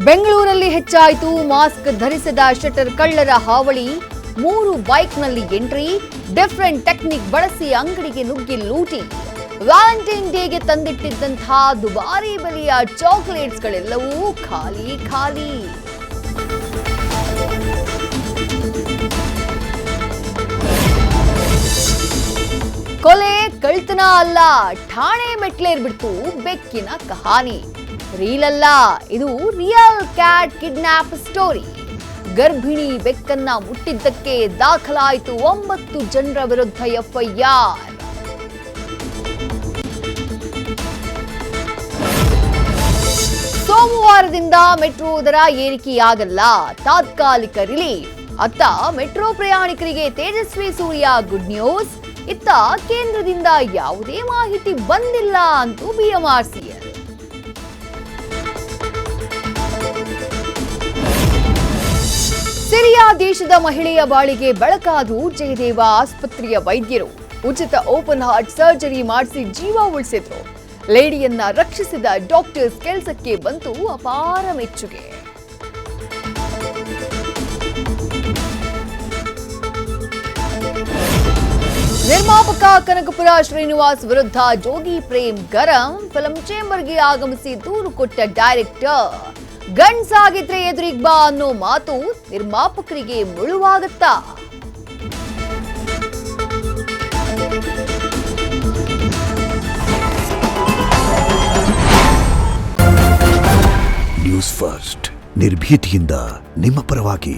ಬೆಂಗಳೂರಲ್ಲಿ ಹೆಚ್ಚಾಯಿತು mask ಧರಿಸದ shutter ಕಳ್ಳರ ಹಾವಳಿ. 3 ಬೈಕ್ನಲ್ಲಿ ಎಂಟ್ರಿ, ಡಿಫರೆಂಟ್ ಟೆಕ್ನಿಕ್ ಬಳಸಿ ಅಂಗಡಿಗೆ ನುಗ್ಗಿ ಲೂಟಿ. ವ್ಯಾಲೆಂಟೈನ್ ಡೇಗೆ ತಂದಿಟ್ಟಿದ್ದಂತಹ ದುಬಾರಿ ಬೆಲೆಯ ಚಾಕೊಲೇಟ್ಸ್ಗಳೆಲ್ಲವೂ ಖಾಲಿ ಖಾಲಿ. ಕೊಲೆ ಕಳ್ತನ ಅಲ್ಲ, ಠಾಣೆ ಮೆಟ್ಲೇರ್ಬಿಡ್ತು ಬೆಕ್ಕಿನ ಕಹಾನಿ. ರೀಲ್ ಅಲ್ಲ, ಇದು ರಿಯಲ್ ಕ್ಯಾಟ್ ಕಿಡ್ನಾಪ್ ಸ್ಟೋರಿ. ಗರ್ಭಿಣಿ ಬೆಕ್ಕನ್ನ ಮುಟ್ಟಿದ್ದಕ್ಕೆ ದಾಖಲಾಯಿತು 9 ಜನರ ವಿರುದ್ಧ ಎಫ್ಐಆರ್. ಸೋಮವಾರದಿಂದ ಮೆಟ್ರೋ ದರ ಏರಿಕೆಯಾಗಲ್ಲ, ತಾತ್ಕಾಲಿಕ ರಿಲೀಫ್. ಅತ್ತ ಮೆಟ್ರೋ ಪ್ರಯಾಣಿಕರಿಗೆ ತೇಜಸ್ವಿ ಸೂರ್ಯ ಗುಡ್ ನ್ಯೂಸ್. ಇತ್ತ ಕೇಂದ್ರದಿಂದ ಯಾವುದೇ ಮಾಹಿತಿ ಬಂದಿಲ್ಲ ಅಂತೂ ಬಿಎಂಆರ್ಸಿಎಲ್. ಸಿರಿಯಾ ದೇಶದ ಮಹಿಳೆಯ ಬಾಳಿಗೆ ಬೆಳಕಾದ್ರು ಜಯದೇವ ಆಸ್ಪತ್ರೆಯ ವೈದ್ಯರು. ಉಚಿತ ಓಪನ್ ಹಾರ್ಟ್ ಸರ್ಜರಿ ಮಾಡಿಸಿ ಜೀವ ಉಳಿಸಿದ್ರು. ಲೇಡಿಯನ್ನ ರಕ್ಷಿಸಿದ ಡಾಕ್ಟರ್ಸ್ ಕೆಲಸಕ್ಕೆ ಬಂತು ಅಪಾರ ಮೆಚ್ಚುಗೆ. ನಿರ್ಮಾಪಕ ಕನಕಪುರ ಶ್ರೀನಿವಾಸ್ ವಿರುದ್ಧ ಜೋಗಿ ಪ್ರೇಮ್ ಗರಂ. ಫಿಲ್ಮ್ ಚೇಂಬರ್ಗೆ ಆಗಮಿಸಿ ದೂರು ಕೊಟ್ಟ ಡೈರೆಕ್ಟರ್. ಗಂಡ್ಸಾಗಿದ್ರೆ ಎದುರಿಗ್ ಬಾ ಅನ್ನೋ ಮಾತು ನಿರ್ಮಾಪಕರಿಗೆ ಮುಳುವಾಗತ್ತಾ? ನ್ಯೂಸ್ ಫಸ್ಟ್, ನಿರ್ಭೀತಿಯಿಂದ ನಿಮ್ಮ ಪರವಾಗಿ.